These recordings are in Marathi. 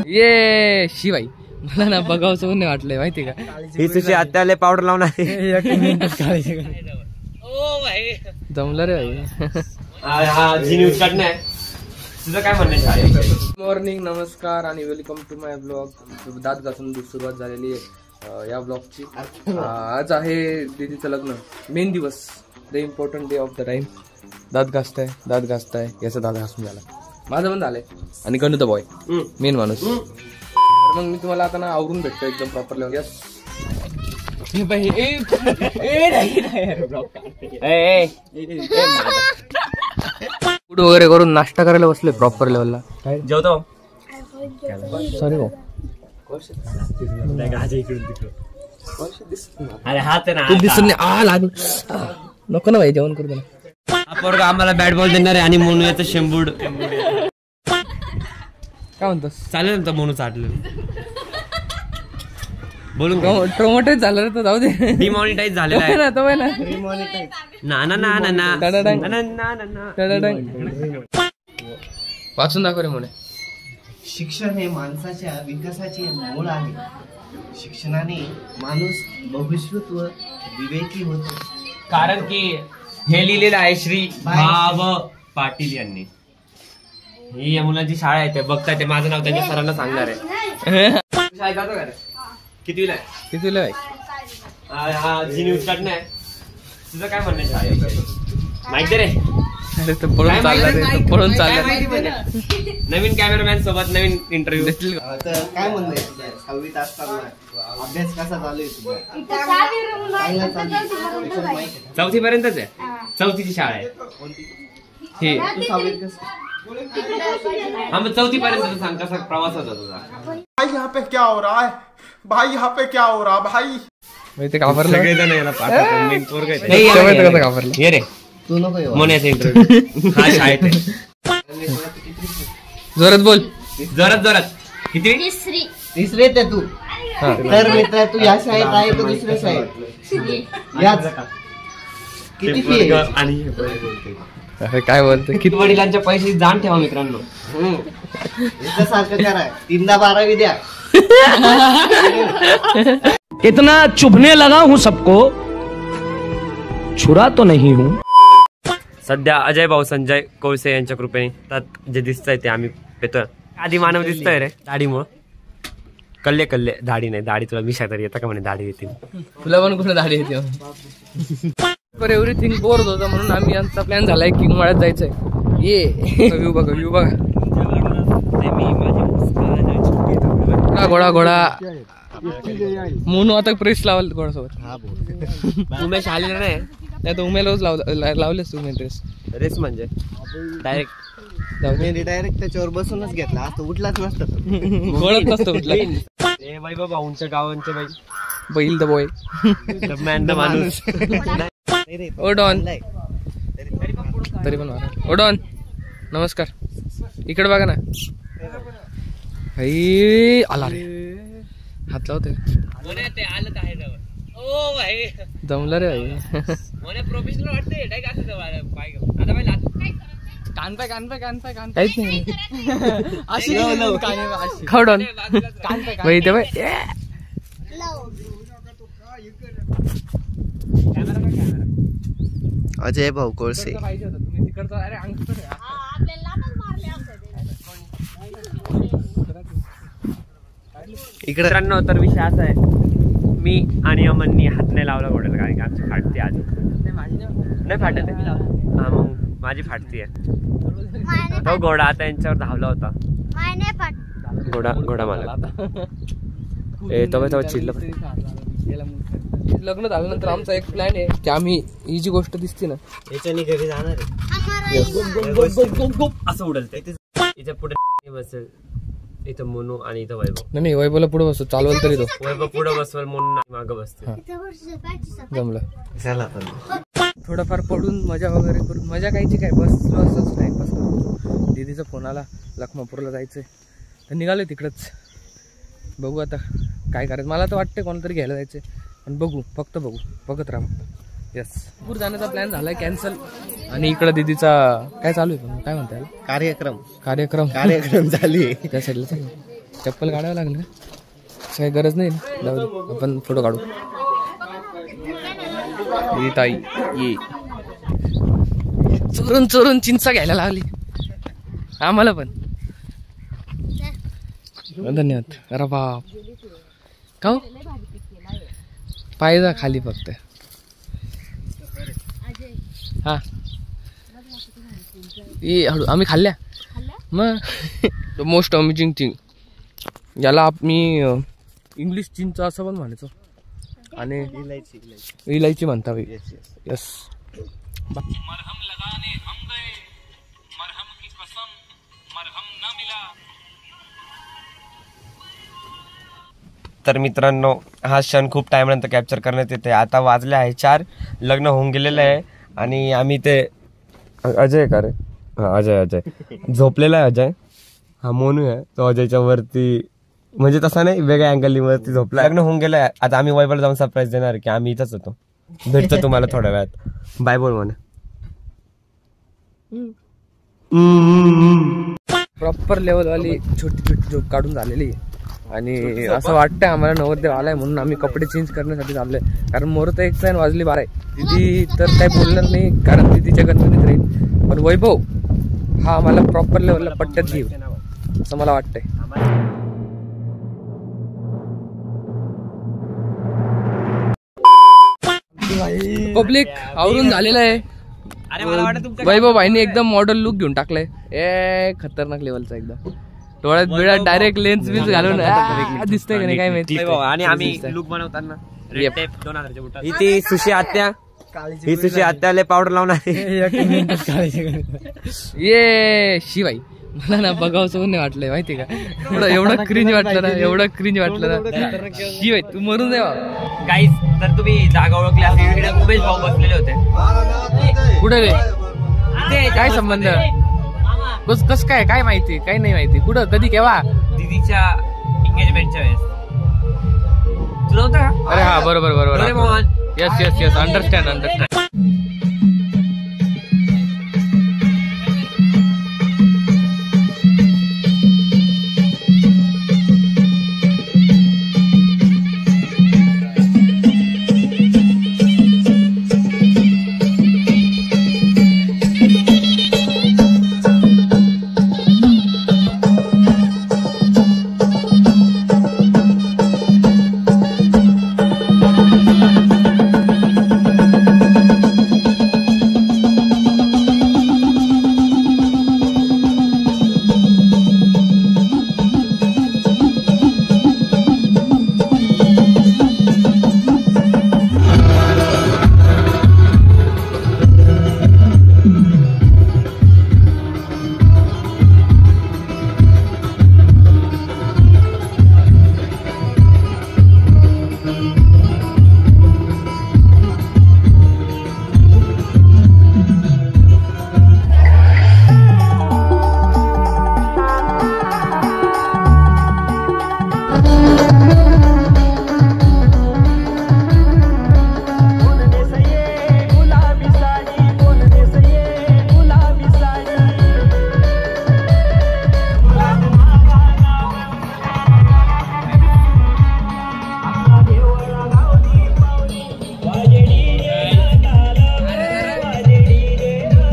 ये शिवाई मला ना बघावं नाही वाटलंय माहिती का. ही तुझी आत्याला पावडर लावणार जमलं रे भाई. तुझं काय म्हणणं आहे? मॉर्निंग, नमस्कार आणि वेलकम टू माय ब्लॉग. दात घासून सुरुवात झालेली आहे या ब्लॉगची. आज आहे दीदीचं लग्न, मेन दिवस, the important day of the time. दात घासताय याचा दात घासून झाला, माझं पण झालंय. आणि गणुता बॉय मेन माणूस. तर मग मी तुम्हाला आता ना आवरून भेटतो एकदम प्रॉपर लेवल. यस फूड वगैरे करून नाश्ता करायला बसले प्रॉपर लेवलला. जेवतो. सॉरी भाऊ, अरे हात ना तू दिसून लागलं. नको ना भाई, जेवण करू दे ना. हा पोरगा आम्हाला बॅट बॉल देणार आहे आणि मोनूयाचं शेंबूड. काय म्हणतोस? चालेल ना मोनू चाटलं बोलून प्रोमोटेड झालं रे, तर जाऊ दे. डिमॉनिटाईज झालेला आहे ना तो आहे ना. वाचून दाखव रे म्हणे. शिक्षण हे माणसाच्या विकासाचे मूळ आहे. शिक्षणाने माणूस भविष्यत्व विवेकी होतो. कारण की हे लिहिलेलं आहे श्री भाव पाटील यांनी. ही या मुलांची शाळा आहे, ते बघताय, ते माझं नाव त्यांच्या सरांना सांगणार आहे. शाळेत जातो का रे? कितवीला आहे? कितीला आहे? हा जी न्यूज काढणं आहे. तुझं काय म्हणणं आहे शाळेत? माहिती रे? अरे तो पळून चालला रे, तो पळून चालला. नवीन कॅमेरामॅन सोबत नवीन इंटरव्ह्यू. तर काय म्हणणं आहे तुझं? 6वीत असताना अभ्यास कसा चालू आहे तुझा? चौथी पर्यंतच आहे, चौथीची शाळा आहे हे. हा मग चौथी पर्यंत सांग, कसा प्रवास होता तुझा? भाई यहाँ पे क्या हो रहा है? भाई यहाँ पे क्या हो रहा भाई? ते घाबरलं. ये रे तू नको मोन्याचा इंटरव्ह्यू. हा शाळेत आहे. जोरात बोल. जोरात. किती? तिसरीत आहे तू. तर मित्र तू या शाळेत आहे तर दुसऱ्या शाळेत याच. किती फी आहे? अरे काय बोलतो? किती वडिलांच्या पैसे जाण ठेवा मित्रांनो. सारखं करा, 3दा 12वी द्या. इतना चुभने लगा हूं सबको, छुरा तो नहीं हूं. सध्या अजय भाऊ संजय कोळसे यांच्या कृपेने त्यात जे दिसतंय ते आम्ही पेतोय. आधी मानव दिसतोय रे दाढीमुळं. कल्ले दाढी नाही, दाढी तुला मिशा तरी येतं का म्हणे? दाढी येते तुला पण कुठे दाढी येते? एव्हरीथिंग बोर होतं म्हणून आम्ही यांचा प्लॅन झालाय की मळ्यात जायचंय. ये व्ह्यू बघा. घोडा मोनू आता प्रेस लावल घोडासोबत. उमेश आलेला नाही, नाही तर उमेलाच लावलेस तुम्ही ड्रेस. रेस म्हणजे डायरेक्ट डायरेक्ट त्याच्यावर बसूनच घेतला, आता उठलाच नसतं. गोळत नसतं उठला. ए बाई बाबा, उंच गावांचे बाई, बैल द बॉय, मॅन द माणूस. ओडॉन तरी पण ओडॉन नमस्कार. इकडे बघा ना. आला रे, हात लावते. जमलं रे भाई. प्रोफेशनल वाटते. कान पाय काहीच नाही. खवडॉन भाई ते बाय. अजय भाऊ कोळसे. इकडे तर विषय असा आहे, मी आणि अमननी हात नाही लावला घोड्याला, कारण की आमची फाटते आज. नाही फाटत आहे. हा मग माझी फाटती आहे. तो घोडा आता यांच्यावर धावला होता. घोडा मला तो चिडलं. लग्न झाल्यानंतर आमचा एक प्लॅन आहे की आम्ही ही जी गोष्ट दिसते ना याच्याने घरी जाणार आहे. असं उडलते. इथे पुढे बसेल, इथं मोनू आणि इथं वैभव. नाही वैभवला पुढे बसतो, चालवल तरी तो वैभव पुढे बसवेल, मोनू मागं बसते. जमलं. चला पण थोडंफार पडून मजा वगैरे करून, मजा कायची काय, बस असंच टाइमपास करतो. दीदीचा फोन आला, लखमापूरला जायचंय तर निघालोय तिकडंच. बघू आता काय करायचं. मला तर वाटतं कोणातरी घ्यायला जायचंय, पण बघू, फक्त बघू, बघत राहा. यस पूर जाण्याचा प्लॅन झालाय कॅन्सल. आणि इकडं दीदीचा काय चालू आहे, काय म्हणता याला? कार्यक्रम झाली. त्या साईडला चालू. चप्पल काढावं लागलं काही गरज नाही ना, आपण फोटो काढू. ताई ये चोरून चोरून चिंचा घ्यायला लागली आम्हाला पण. धन्यवाद. अरे बाप का पायदा खाली फक्त. हा ये हळू. आम्ही खाल्ल्या मग. मोस्ट अमेजिंग थिंग याला मी इंग्लिश चिंच असं पण म्हणायचो आणि इलायची म्हणता. यस. तर मित्रांनो हा क्षण खूप टाइमनंतर कॅप्चर करण्यात येते. आता वाजले आहे 4, लग्न होऊन गेलेलं आहे आणि आम्ही ते अजय का रे, हा अजय झोपलेला आहे. अजय हा मोनू आहे, तो अजयच्या वरती म्हणजे तसा नाही वेगळ्या अँगल वरती झोपला. लग्न होऊन गेलंय. आता आम्ही वैभवला जाऊन सरप्राईज देणार की आम्ही इथंच होतो. भेटतो तुम्हाला थोड्या वेळात. बाय बोल म्हणा. प्रॉपर लेवलवाली छोटी छोटी झोप काढून झालेली आहे. आणि असं वाटतंय आम्हाला नवरदेव आलाय म्हणून आम्ही कपडे चेंज करण्यासाठी चाललोय. कारण मुहूर्त 1 वाजली 12. दिदी तर काही बोलणार नाही कारण दिदीच्या गणपतीत राहील. पण वैभव हा आम्हाला प्रॉपर लेवलला पट्ट्यात घेऊ असं मला वाटतंय. पब्लिक आवरून झालेलं आहे. वैभव भाईने एकदम मॉडल लुक घेऊन टाकलाय. खतरनाक लेवलचा एकदम. डोळ्यात बिळ्यात डायरेक्ट लेन्स बिन्स घालून दिसतंय का नाही काय माहिती. आणि आम्ही लुक बनवताना इथे सुशी आत्या, ही सुशी आत्याला पावडर लावणार. ये शिवाई मला ना बघावं नाही वाटलंय माहिती का. एवढं क्रिंज वाटलं ना, शिवाय तू मरून जावा. गाईज तर तुम्ही जागा ओळखली असेल, उमेश भाऊ बसलेले होते. कुठे रे, काय संबंध, कस काय माहिती, काही नाही माहिती. कुठं, कधी, केव्हा? दीदीच्या एंगेजमेंटच्या वेळेस. तुला होतं का? अरे हा बरोबर. Yes understand.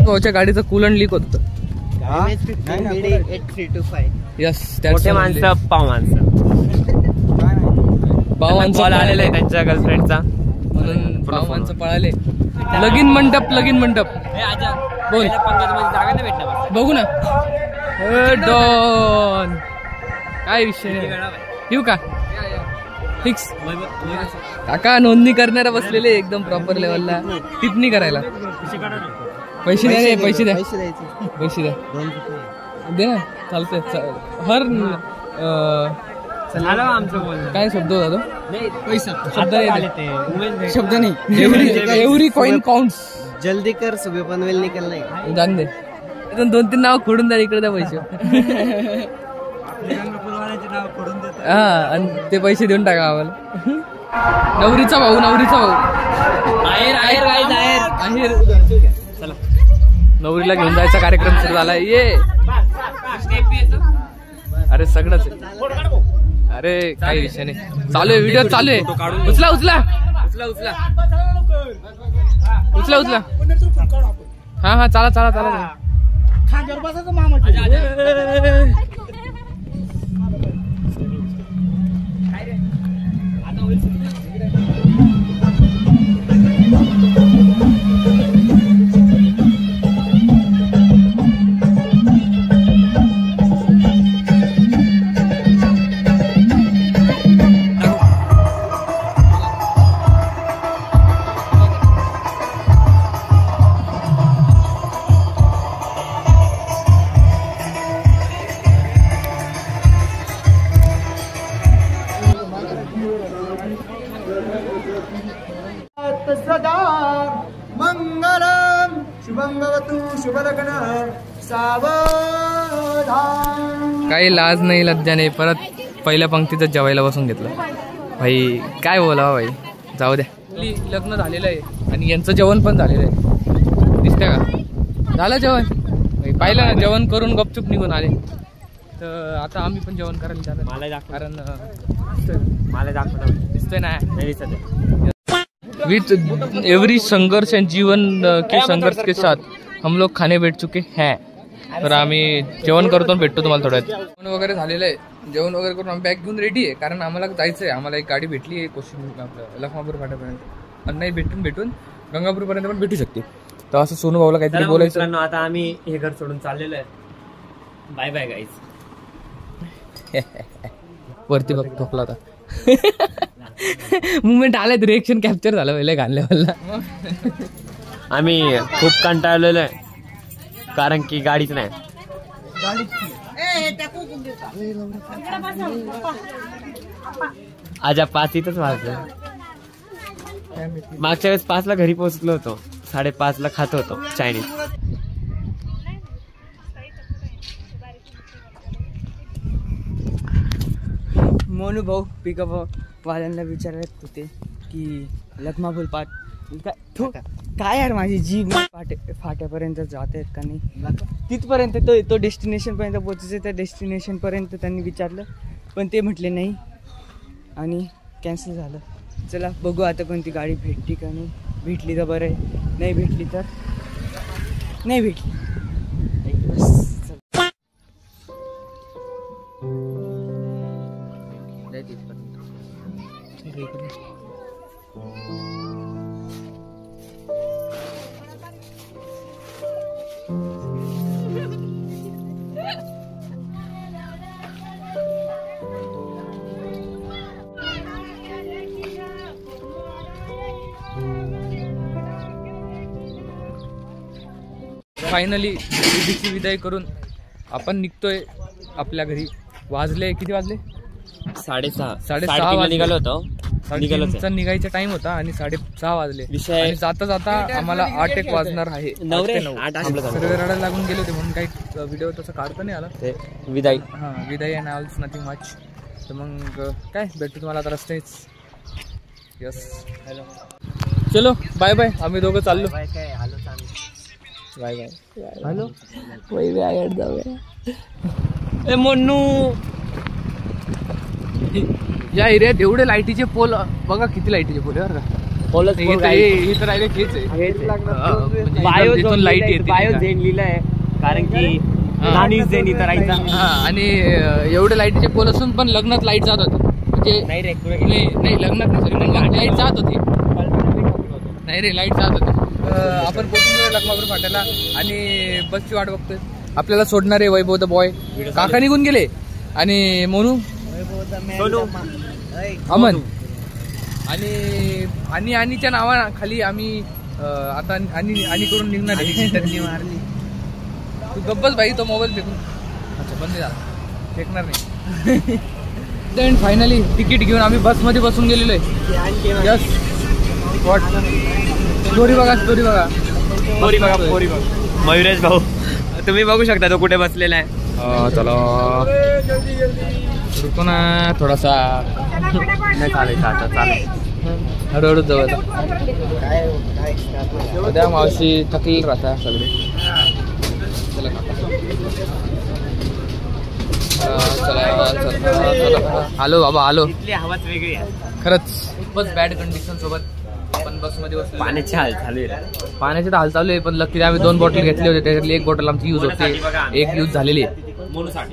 भाऊच्या गाडीचं कूलन लीक होत. यस, मोठे माणसं पाव माणसं आलेलं आहे त्यांच्या गर्लफ्रेंडचा म्हणून पाव माणसं पळाले. लगीन मंडप बोल, जागा नाही भेटणार. बघू ना. डॉन काय विषय, येऊ का फिक्स. काका नोंदणी करणारा बसलेले एकदम प्रॉपर लेवलला टिप्पणी करायला. पैसे द्या दे ना, चालतंय. हर आमचं बोल काय शब्द होता तो, शब्द नाही. Every coin counts. जल्दी कर, सुबह पनवेल निकल नाही. जाण दे, 2-3 नाव खोडून द्या इकडे, द्या पैसे. हा, आणि ते पैसे देऊन टाका आम्हाला. नवरीचा भाऊ चला नवरीला घेऊन जायचा कार्यक्रम सुरू झालाय. ये अरे सगळंच आहे. अरे काही विषय नाही, चालू आहे व्हिडिओ चालू आहे. उचला उचला उचला उचला उचला उचला. हा हा चला चला चला. मंगलम शुभंगवतु शुभलग्न सावधान. काही लाज नाही लज्जा नाही. परत पहिल्या पंक्तीतच जेवायला बसून घेतलं. भाई काय बोलावं भाई, जाऊ द्या. लग्न झालेलं आहे आणि यांचं जेवण पण झालेलं आहे. दिसतंय का, झालं जेवण. पाहिलं ना, जेवण करून गपचूप निघून आले. तर आता आम्ही पण जेवण करायला जाणार. मला दाखव, कारण मला दाखव दिसतोय ना. विथ एवरी संघर्ष एंड जीवन के संघर्ष के साथ हम लोग खाने बैठ चुके हैं. तर आम्ही जेवण करतो भेटतो तुम्हाला थोड्यात. जेवण वगैरे झालेलं आहे. जेवण वगैरे करून आम्ही बॅग घेऊन रेडी आहे, कारण आम्हाला जायचं आहे. आम्हाला एक गाडी भेटली आहे कोशिंबीर आपलं लखमापूर फाट्यापर्यंत. आणि नाही भेटून गंगापूरपर्यंत पण भेटू शकते. तर असं सोनू भाऊला काहीतरी बोलायचं. आता आम्ही हे घर सोडून चाललेलो आहे. Bye bye guys. वरती बघ ठोकला होता. मुवमेंट आलाय, रिएक्शन कॅप्चर झालं पहिले घालण्याला. आम्ही खूप कंटाळलेलो आहे, कारण की गाडीच नाही. आज 5 इथंच वाजलं. मागच्या वेळेस 5 ला घरी पोहोचलो होतो, 5:30 ला खात होतो चायनीज. मोनू भाऊ पिकअप वाल्यांना विचारत होते की लखमापूर पाट काय यार, माझी जीभ फाट्यापर्यंत जात आहेत का नाही. तिथपर्यंत तो डेस्टिनेशन पर्यंत पोहोचायचं. त्या डेस्टिनेशन पर्यंत त्यांनी विचारलं, पण ते म्हटले नाही आणि कॅन्सल झालं. चला बघू आता कोणती गाडी भेटली का नाही. भेटली तर बरं आहे, नाही भेटली तर नाही भेटली. फायनली दीदीची विदाई करून आपण निघतोय आपल्या घरी. किती वाजले? 6:30 निघालो होतो. निघायचा टाइम होता आणि 6:30 वाजले. विषय जाता जाता आम्हाला 8 वाजणार आहे. 9 सर्व रडायला लागून गेले होते, म्हणून काही व्हिडिओ तसं काढता नाही आला. विदाई. हा विदाई अँड ऑल्स नथिंग मच. तर मग काय भेटतो तुम्हाला आता रस्तेच. यस हॅलो चलो बाय बाय. आम्ही दोघं चाललो. Bye bye. हॅलो जाऊया. मोनू या एरियात एवढे लाईटीचे पोल बघा, किती लाईटीचे पोल आहे बरं का. इथं राहिले हेच आहे. लाईट येते. बायो झेन लिहिलंय, कारण की नानी झेन इथं राहायचा. आणि एवढे लाईटीचे पोल असून पण लग्नात लाईट जात होती. म्हणजे नाही लग्नात नाही, लाईट जात होती. नाही रे, लाईट जात होती. आपण पोहोचून गेलो लखमापूर फाट्याला आणि बसची वाट बघतोय. आपल्याला सोडणारे वैभव द बॉय काका निघून गेले आणि मोनू अमन आणि आणीच्या नावाखाली आम्ही आता आणि करून निघणार. तू गप्पच भाई, तो मोबाईल फेकून. अच्छा बंद झाला, फेकणार नाही. देन फायनली तिकीट घेऊन आम्ही बसमध्ये बसून गेलेलो आहे. यस वॉट स्टोरी बघा. मयुरेश भाऊ तुम्ही बघू शकता तो कुठे बसलेला आहे. चलो रुको ना थोडासा. नाही चालेल आता चालेल. हळूहळू जवळ उद्या मावशी थकलेली राहता सगळे. चला चला आलो बाबा आलो. हवाच वेगळी आहे खरंच खूपच बॅड कंडिशन सोबत आपण बसमध्ये बसलो. पाण्याची हाल चालू आहे. पाण्याची तर हाल चालू आहे पण लकीली आम्ही 2 बॉटल घेतले होते त्याच्यातली 1 बॉटल आमची यूज होते. 1 यूज झालेली आहे.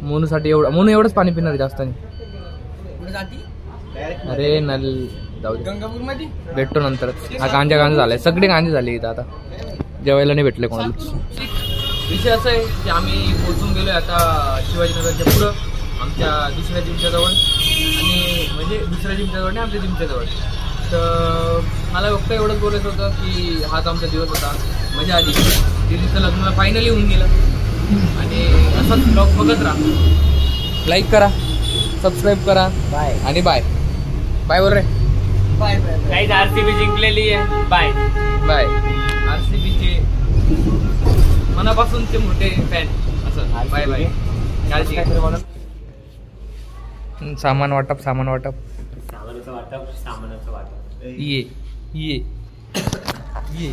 मोनूसाठी मोनू एवढंच पाणी पिणार जास्त नाही. अरे नल जाऊ दे भेटतो नंतरच. हा गांजा झालाय सगळे गांजे झाले इथं आता जेवायला नाही भेटले कोणाला. विषय असा आहे की आम्ही पोहोचून गेलोय आता शिवाजीनगरच्या पुढं आमच्या दुसऱ्या जिमच्या जवळ आणि म्हणजे दुसऱ्या जिमच्या जवळ नाही आमच्या जिमच्या जवळ. तर मला फक्त एवढंच बोलायचं होतं की हाच आमचा दिवस होता. मजा आली. दिदीचं लग्न फायनली होऊन गेलं आणि असंच ब्लॉग बघत राहा. लाईक करा सबस्क्राईब करा बाय आणि बाय बाय बोल रे बाय बाय. काही RCB जिंकलेली आहे. Bye bye. RCBचे मनापासूनचे मोठे फॅन असं बाय बाय. काळजी सामान वाटप सामानाचं वाटप ये ये ये.